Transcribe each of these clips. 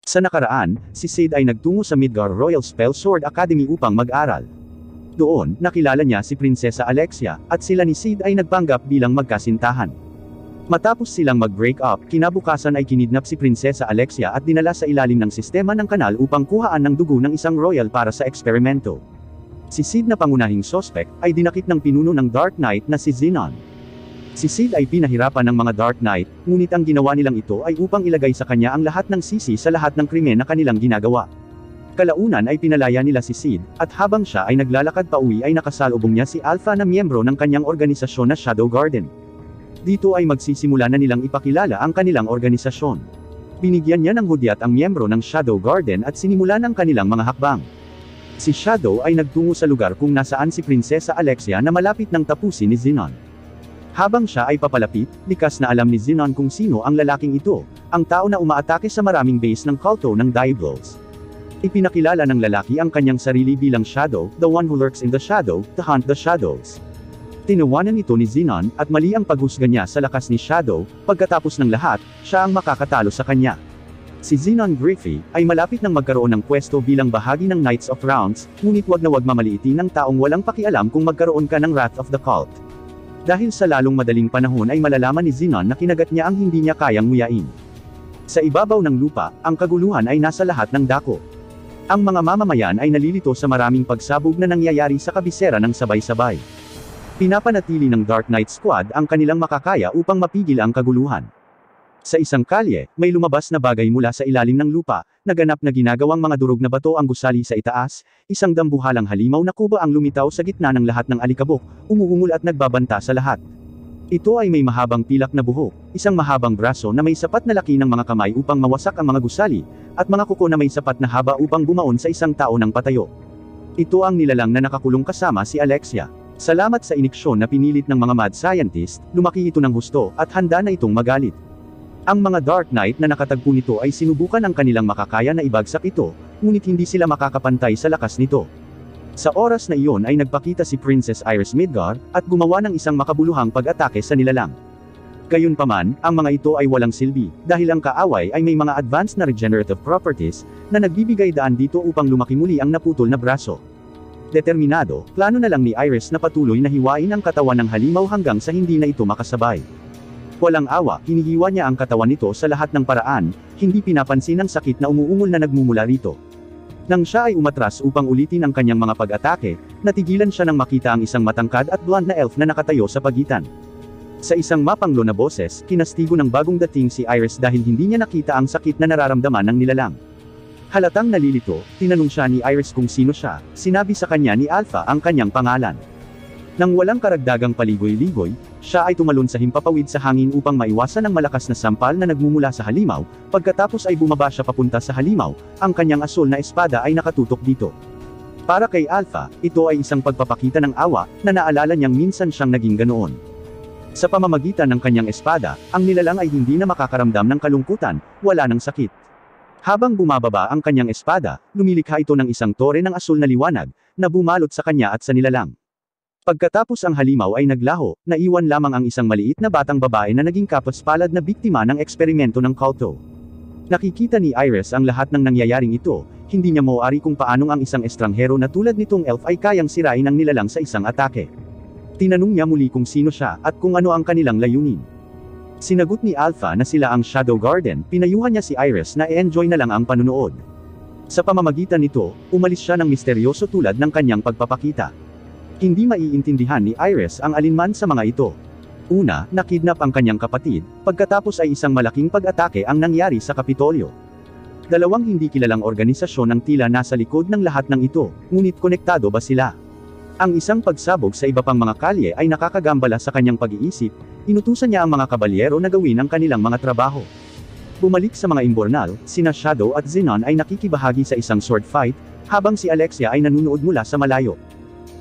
Sa nakaraan, si Sid ay nagtungo sa Midgar Royal Spell Sword Academy upang mag-aral. Doon, nakilala niya si Prinsesa Alexia, at sila ni Sid ay nagpanggap bilang magkasintahan. Matapos silang mag-break up, kinabukasan ay kinidnap si Prinsesa Alexia at dinala sa ilalim ng sistema ng kanal upang kuhaan ng dugo ng isang royal para sa eksperimento. Si Sid na pangunahing sospek, ay dinakip ng pinuno ng Dark Knight na si Zenon. Si Sid ay pinahirapan ng mga Dark Knight, ngunit ang ginawa nilang ito ay upang ilagay sa kanya ang lahat ng sisi sa lahat ng krimen na kanilang ginagawa. Kalaunan ay pinalaya nila si Sid, at habang siya ay naglalakad pauwi ay nakasalubong niya si Alpha na miyembro ng kanyang organisasyon na Shadow Garden. Dito ay magsisimula na nilang ipakilala ang kanilang organisasyon. Binigyan niya ng hudyat ang miyembro ng Shadow Garden at sinimula ng kanilang mga hakbang. Si Shadow ay nagtungo sa lugar kung nasaan si Prinsesa Alexia na malapit ng tapusin ni Zenon. Habang siya ay papalapit, likas na alam ni Zenon kung sino ang lalaking ito, ang tao na umaatake sa maraming base ng kulto ng Diablos. Ipinakilala ng lalaki ang kanyang sarili bilang Shadow, the one who lurks in the shadow, to hunt the shadows. Tinawanan ito ni Zenon, at mali ang paghusga niya sa lakas ni Shadow, pagkatapos ng lahat, siya ang makakatalo sa kanya. Si Zenon Griffey, ay malapit nang magkaroon ng pwesto bilang bahagi ng Knights of Rounds, ngunit wag na wag mamaliitin ng taong walang pakialam kung magkaroon ka ng Wrath of the Cult. Dahil sa lalong madaling panahon ay malalaman ni Zenon na kinagat niya ang hindi niya kayang nguyain. Sa ibabaw ng lupa, ang kaguluhan ay nasa lahat ng dako. Ang mga mamamayan ay nalilito sa maraming pagsabog na nangyayari sa kabisera ng sabay-sabay. Pinapanatili ng Dark Knight Squad ang kanilang makakaya upang mapigil ang kaguluhan. Sa isang kalye, may lumabas na bagay mula sa ilalim ng lupa, naganap na ginagawang mga durog na bato ang gusali sa itaas, isang dambuhalang halimaw na kuba ang lumitaw sa gitna ng lahat ng alikabok, umuungol at nagbabanta sa lahat. Ito ay may mahabang pilak na buhok, isang mahabang braso na may sapat na laki ng mga kamay upang mawasak ang mga gusali, at mga kuko na may sapat na haba upang bumaon sa isang tao ng patayo. Ito ang nilalang na nakakulong kasama si Alexia. Salamat sa iniksyon na pinilit ng mga mad scientist, lumaki ito ng husto, at handa na itong magalit. Ang mga Dark Knight na nakatagpo nito ay sinubukan ang kanilang makakaya na ibagsak ito, ngunit hindi sila makakapantay sa lakas nito. Sa oras na iyon ay nagpakita si Princess Iris Midgar, at gumawa ng isang makabuluhang pag-atake sa nilalang. Gayunpaman, ang mga ito ay walang silbi, dahil ang kaaway ay may mga advanced na regenerative properties, na nagbibigay daan dito upang lumaki muli ang naputol na braso. Determinado, plano na lang ni Iris na patuloy na hiwain ang katawan ng halimaw hanggang sa hindi na ito makasabay. Walang awa, hinihiwa niya ang katawan nito sa lahat ng paraan, hindi pinapansin ang sakit na umuungol na nagmumula rito. Nang siya ay umatras upang ulitin ang kanyang mga pag-atake, natigilan siya nang makita ang isang matangkad at blonde na elf na nakatayo sa pagitan. Sa isang mapanglo na boses, kinastigo ng bagong dating si Iris dahil hindi niya nakita ang sakit na nararamdaman ng nilalang. Halatang nalilito, tinanong siya ni Iris kung sino siya, sinabi sa kanya ni Alpha ang kanyang pangalan. Nang walang karagdagang paligoy-ligoy, siya ay tumalon sa himpapawid sa hangin upang maiwasan ang malakas na sampal na nagmumula sa halimaw, pagkatapos ay bumaba siya papunta sa halimaw, ang kanyang asul na espada ay nakatutok dito. Para kay Alpha, ito ay isang pagpapakita ng awa, na naalala niyang minsan siyang naging ganoon. Sa pamamagitan ng kanyang espada, ang nilalang ay hindi na makakaramdam ng kalungkutan, wala ng sakit. Habang bumababa ang kanyang espada, lumilikha ito ng isang tore ng asul na liwanag, na bumalot sa kanya at sa nilalang. Pagkatapos ang halimaw ay naglaho, naiwan lamang ang isang maliit na batang babae na naging kapaspalad na biktima ng eksperimento ng kulto. Nakikita ni Iris ang lahat ng nangyayaring ito, hindi niya mauari kung paanong ang isang estranghero na tulad nitong elf ay kayang sirain ang nilalang sa isang atake. Tinanong niya muli kung sino siya, at kung ano ang kanilang layunin. Sinagot ni Alpha na sila ang Shadow Garden, pinayuhan niya si Iris na i-enjoy na lang ang panunood. Sa pamamagitan nito, umalis siya ng misteryoso tulad ng kanyang pagpapakita. Hindi maiintindihan ni Iris ang alinman sa mga ito. Una, nakidnap ang kanyang kapatid, pagkatapos ay isang malaking pag-atake ang nangyari sa Kapitolyo. Dalawang hindi kilalang organisasyon ang tila nasa likod ng lahat ng ito, ngunit konektado ba sila? Ang isang pagsabog sa iba pang mga kalye ay nakakagambala sa kanyang pag-iisip, inutusan niya ang mga kabalyero na gawin ang kanilang mga trabaho. Bumalik sa mga imbornal, sina Shadow at Zenon ay nakikibahagi sa isang sword fight, habang si Alexia ay nanunood mula sa malayo.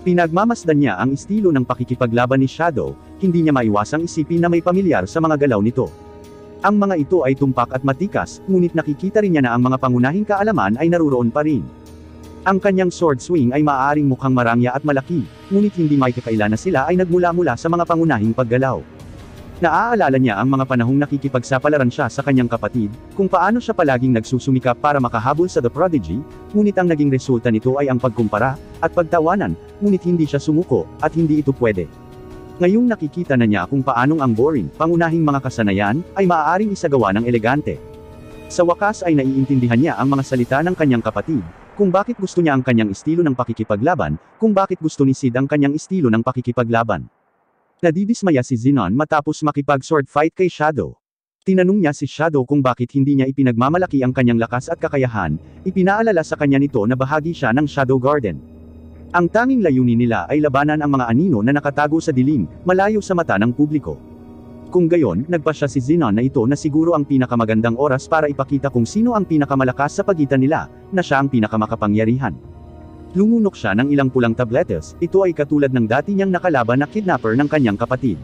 Pinagmamasdan niya ang estilo ng pakikipaglaban ni Shadow, hindi niya maiwasang isipin na may pamilyar sa mga galaw nito. Ang mga ito ay tumpak at matikas, ngunit nakikita rin niya na ang mga pangunahing kaalaman ay naruroon pa rin. Ang kanyang sword swing ay maaaring mukhang marangya at malaki, ngunit hindi makikakaila na sila ay nagmula-mula sa mga pangunahing paggalaw. Naaalala niya ang mga panahong nakikipagsapalaran siya sa kanyang kapatid, kung paano siya palaging nagsusumikap para makahabol sa The Prodigy, ngunit ang naging resulta nito ay ang pagkumpara, at pagtawanan, ngunit hindi siya sumuko, at hindi ito pwede. Ngayong nakikita na niya kung paanong ang boring, pangunahing mga kasanayan, ay maaaring isagawa ng elegante. Sa wakas ay naiintindihan niya ang mga salita ng kanyang kapatid, kung bakit gusto niya ang kanyang estilo ng pakikipaglaban, kung bakit gusto ni Sid ang kanyang estilo ng pakikipaglaban. Nadidismaya si Zenon matapos makipag-sword fight kay Shadow. Tinanong niya si Shadow kung bakit hindi niya ipinagmamalaki ang kanyang lakas at kakayahan, ipinaalala sa kanya nito na bahagi siya ng Shadow Garden. Ang tanging layunin nila ay labanan ang mga anino na nakatago sa dilim, malayo sa mata ng publiko. Kung gayon, nagpasya si Zenon na ito na siguro ang pinakamagandang oras para ipakita kung sino ang pinakamalakas sa pagitan nila, na siya ang pinakamakapangyarihan. Lumunok siya ng ilang pulang tabletes, ito ay katulad ng dati niyang nakalaban na kidnapper ng kanyang kapatid.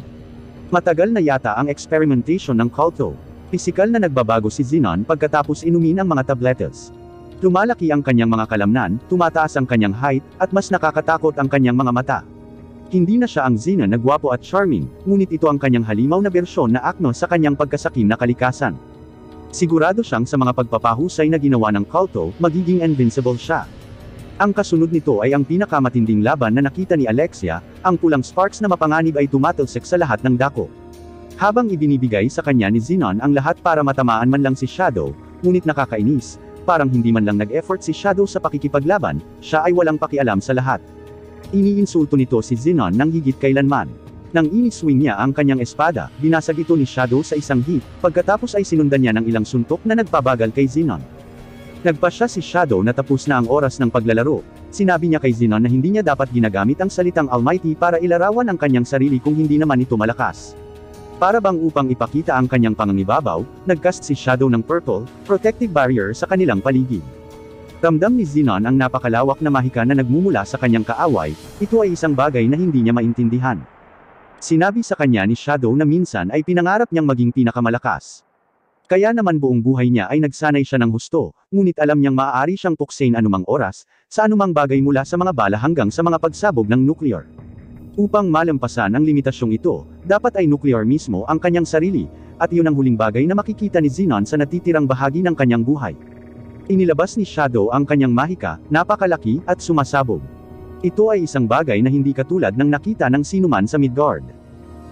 Matagal na yata ang experimentation ng Culto. Pisikal na nagbabago si Zenon pagkatapos inumin ang mga tabletes. Lumalaki ang kanyang mga kalamnan, tumataas ang kanyang height, at mas nakakatakot ang kanyang mga mata. Hindi na siya ang Zenon na gwapo at charming, ngunit ito ang kanyang halimaw na bersyon na akno sa kanyang pagkasakim na kalikasan. Sigurado siyang sa mga pagpapahusay na ginawa ng Culto, magiging invincible siya. Ang kasunod nito ay ang pinakamatinding laban na nakita ni Alexia, ang pulang sparks na mapanganib ay tumatalsik sa lahat ng dako. Habang ibinibigay sa kanya ni Zenon ang lahat para matamaan man lang si Shadow, ngunit nakakainis, parang hindi man lang nag-effort si Shadow sa pakikipaglaban, siya ay walang pakialam sa lahat. Iniinsulto nito si Zenon nang higit kailanman. Nang iniswing niya ang kanyang espada, binasag ito ni Shadow sa isang hit, pagkatapos ay sinundan niya ng ilang suntok na nagpabagal kay Zenon. Nagpasya si Shadow na tapos na ang oras ng paglalaro. Sinabi niya kay Zenon na hindi niya dapat ginagamit ang salitang Almighty para ilarawan ang kanyang sarili kung hindi naman ito malakas. Para bang upang ipakita ang kanyang pangangibabaw, nagcast si Shadow ng purple, protective barrier sa kanilang paligid. Ramdam ni Zenon ang napakalawak na mahika na nagmumula sa kanyang kaaway, ito ay isang bagay na hindi niya maintindihan. Sinabi sa kanya ni Shadow na minsan ay pinangarap niyang maging pinakamalakas. Kaya naman buong buhay niya ay nagsanay siya ng husto, ngunit alam niyang maaari siyang puksain anumang oras, sa anumang bagay mula sa mga bala hanggang sa mga pagsabog ng nuclear. Upang malampasan ang limitasyong ito, dapat ay nuclear mismo ang kanyang sarili, at iyon ang huling bagay na makikita ni Zenon sa natitirang bahagi ng kanyang buhay. Inilabas ni Shadow ang kanyang mahika, napakalaki, at sumasabog. Ito ay isang bagay na hindi katulad ng nakita ng sinuman sa Midgard.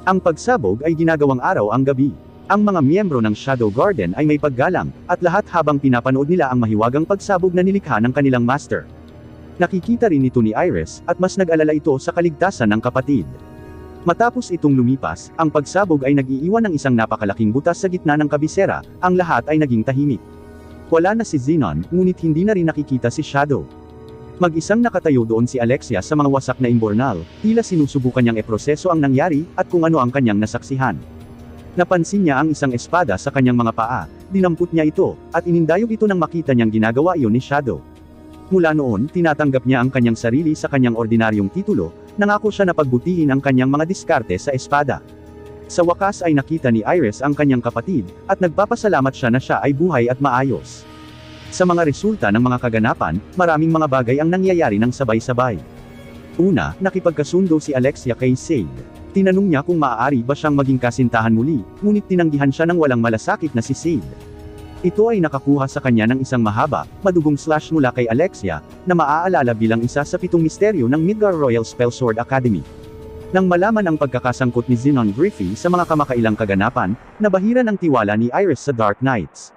Ang pagsabog ay ginagawang araw ang gabi. Ang mga miyembro ng Shadow Garden ay may paggalang, at lahat habang pinapanood nila ang mahiwagang pagsabog na nilikha ng kanilang master. Nakikita rin ito ni Iris, at mas nag-alala ito sa kaligtasan ng kapatid. Matapos itong lumipas, ang pagsabog ay nag-iiwan ng isang napakalaking butas sa gitna ng kabisera, ang lahat ay naging tahimik. Wala na si Zenon, ngunit hindi na rin nakikita si Shadow. Mag-isang nakatayo doon si Alexia sa mga wasak na imbornal, tila sinusubukan niyang eproseso ang nangyari, at kung ano ang kanyang nasaksihan. Napansin niya ang isang espada sa kanyang mga paa, dinampot niya ito, at inindayog ito nang makita niyang ginagawa iyon ni Shadow. Mula noon, tinatanggap niya ang kanyang sarili sa kanyang ordinaryong titulo, nangako siya na pagbutihin ang kanyang mga diskarte sa espada. Sa wakas ay nakita ni Iris ang kanyang kapatid, at nagpapasalamat siya na siya ay buhay at maayos. Sa mga resulta ng mga kaganapan, maraming mga bagay ang nangyayari ng sabay-sabay. Una, nakipagkasundo si Alexia kay Sid. Tinanong niya kung maaari ba siyang maging kasintahan muli, ngunit tinanggihan siya ng walang malasakit na si Sid. Ito ay nakakuha sa kanya ng isang mahaba, madugong slash mula kay Alexia, na maaalala bilang isa sa 7 misteryo ng Midgar Royal Spellsword Academy. Nang malaman ang pagkakasangkot ni Zenon Griffey sa mga kamakailang kaganapan, nabahira ng tiwala ni Iris sa Dark Knights.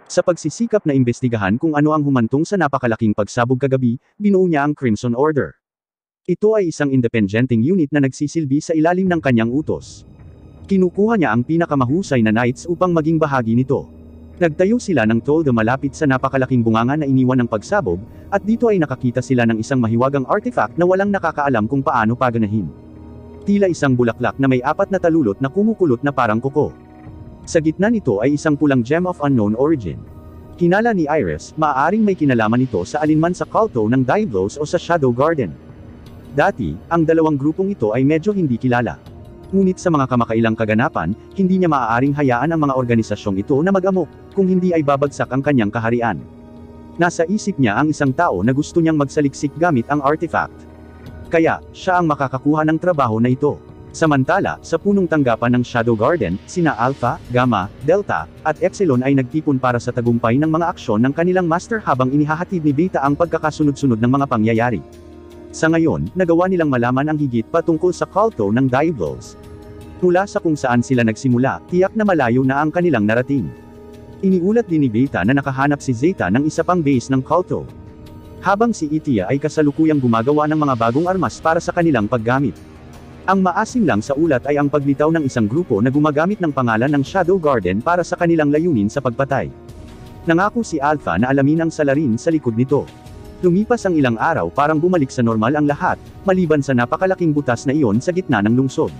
Sa pagsisikap na imbestigahan kung ano ang humantong sa napakalaking pagsabog kagabi, binuo niya ang Crimson Order. Ito ay isang independenteng unit na nagsisilbi sa ilalim ng kanyang utos. Kinukuha niya ang pinakamahusay na knights upang maging bahagi nito. Nagtayo sila ng tolda malapit sa napakalaking bunganga na iniwan ng pagsabog, at dito ay nakakita sila ng isang mahiwagang artifact na walang nakakaalam kung paano paganahin. Tila isang bulaklak na may 4 na talulot na kumukulot na parang kuko. Sa gitna nito ay isang pulang gem of unknown origin. Hinala ni Iris, maaaring may kinalaman ito sa alinman sa Culto ng Diablos o sa Shadow Garden. Dati, ang dalawang grupong ito ay medyo hindi kilala. Ngunit sa mga kamakailang kaganapan, hindi niya maaaring hayaan ang mga organisasyong ito na mag-amok, kung hindi ay babagsak ang kanyang kaharian. Nasa isip niya ang isang tao na gusto niyang magsaliksik gamit ang artifact. Kaya, siya ang makakakuha ng trabaho na ito. Samantala, sa punong tanggapan ng Shadow Garden, sina Alpha, Gamma, Delta, at Epsilon ay nagtipon para sa tagumpay ng mga aksyon ng kanilang master habang inihahatid ni Beta ang pagkakasunod-sunod ng mga pangyayari. Sa ngayon, nagawa nilang malaman ang higit patungkol sa kulto ng Diabolos. Mula sa kung saan sila nagsimula, tiyak na malayo na ang kanilang narating. Iniulat din ni Beta na nakahanap si Zeta ng isa pang base ng kulto. Habang si Itia ay kasalukuyang gumagawa ng mga bagong armas para sa kanilang paggamit. Ang maasim lang sa ulat ay ang paglitaw ng isang grupo na gumagamit ng pangalan ng Shadow Garden para sa kanilang layunin sa pagpatay. Nangako si Alpha na alamin ang salarin sa likod nito. Lumipas ang ilang araw parang bumalik sa normal ang lahat, maliban sa napakalaking butas na iyon sa gitna ng lungsod.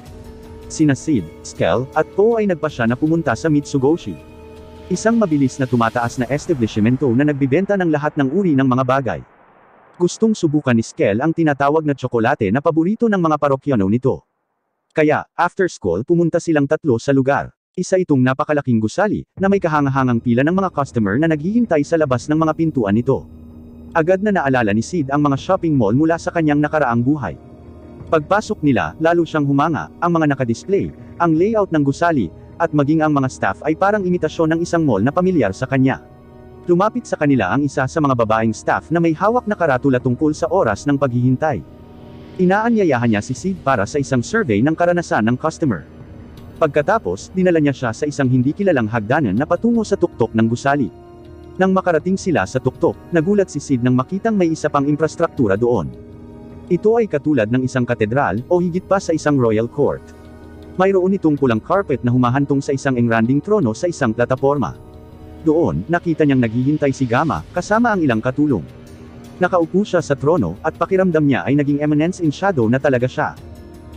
Sina Sid, Skel, at Po ay nagpasya na pumunta sa Mitsugoshi. Isang mabilis na tumataas na establishmento na nagbibenta ng lahat ng uri ng mga bagay. Gustong subukan ni Skel ang tinatawag na tsokolate na paborito ng mga parokyano nito. Kaya, after school pumunta silang tatlo sa lugar. Isa itong napakalaking gusali, na may kahangahangang pila ng mga customer na naghihintay sa labas ng mga pintuan nito. Agad na naalala ni Sid ang mga shopping mall mula sa kanyang nakaraang buhay. Pagpasok nila, lalo siyang humanga, ang mga nakadisplay, ang layout ng gusali, at maging ang mga staff ay parang imitasyon ng isang mall na pamilyar sa kanya. Lumapit sa kanila ang isa sa mga babaeng staff na may hawak na karatula tungkol sa oras ng paghihintay. Inaanyayahan niya si Sid para sa isang survey ng karanasan ng customer. Pagkatapos, dinala niya siya sa isang hindi kilalang hagdanan na patungo sa tuktok ng gusali. Nang makarating sila sa tuktok, nagulat si Sid nang makitang may isa pang infrastruktura doon. Ito ay katulad ng isang katedral, o higit pa sa isang royal court. Mayroon itong pulang carpet na humahantong sa isang engranding trono sa isang plataporma. Doon, nakita niyang naghihintay si Gamma, kasama ang ilang katulong. Nakaupo siya sa trono, at pakiramdam niya ay naging eminence in shadow na talaga siya.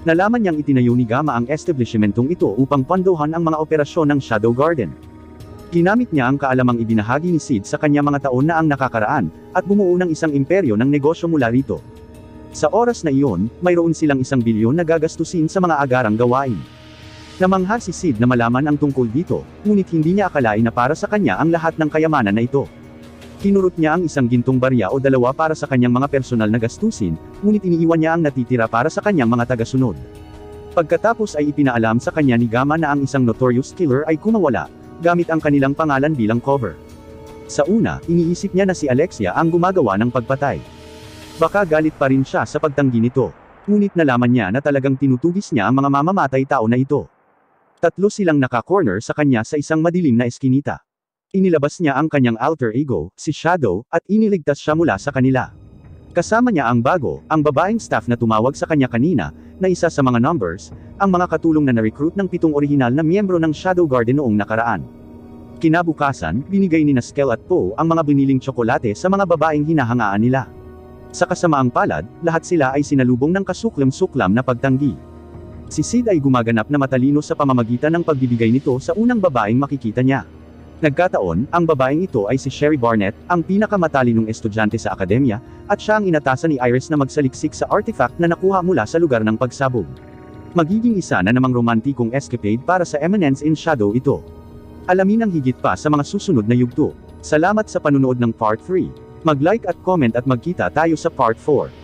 Nalaman niyang itinayo ni Gamma ang establishmentong ito upang pondohan ang mga operasyon ng Shadow Garden. Ginamit niya ang kaalamang ibinahagi ni Sid sa kanya mga taon na ang nakakaraan, at bumuo ng isang imperyo ng negosyo mula rito. Sa oras na iyon, mayroon silang 1 bilyon na gagastusin sa mga agarang gawain. Namangha si Sid na malaman ang tungkol dito, ngunit hindi niya akalain na para sa kanya ang lahat ng kayamanan na ito. Kinurot niya ang isang gintong barya o dalawa para sa kanyang mga personal na gastusin, ngunit iniiwan niya ang natitira para sa kanyang mga tagasunod. Pagkatapos ay ipinaalam sa kanya ni Gamma na ang isang notorious killer ay kumawala, gamit ang kanilang pangalan bilang cover. Sa una, iniisip niya na si Alexia ang gumagawa ng pagpatay. Baka galit pa rin siya sa pagtanggi nito. Ngunit nalaman niya na talagang tinutugis niya ang mga mamamatay tao na ito. Tatlo silang naka-corner sa kanya sa isang madilim na eskinita. Inilabas niya ang kanyang alter ego, si Shadow, at iniligtas siya mula sa kanila. Kasama niya ang bago, ang babaeng staff na tumawag sa kanya kanina, na isa sa mga numbers, ang mga katulong na na-recruit ng 7 orihinal na miyembro ng Shadow Garden noong nakaraan. Kinabukasan, binigay ni Skel at Po ang mga biniling tsokolate sa mga babaeng hinahangaan nila. Sa kasamaang palad, lahat sila ay sinalubong ng kasuklam-suklam na pagtanggi. Si Sid ay gumaganap na matalino sa pamamagitan ng pagbibigay nito sa unang babaeng makikita niya. Nagkataon, ang babaeng ito ay si Sherry Barnett, ang pinakamatalinong estudyante sa akademya, at siya ang inatasan ni Iris na magsaliksik sa artifact na nakuha mula sa lugar ng pagsabog. Magiging isa na namang romantikong escapade para sa Eminence in Shadow ito. Alamin ang higit pa sa mga susunod na yugto. Salamat sa panunood ng Part 3. Mag-like at comment at magkita tayo sa Part 4.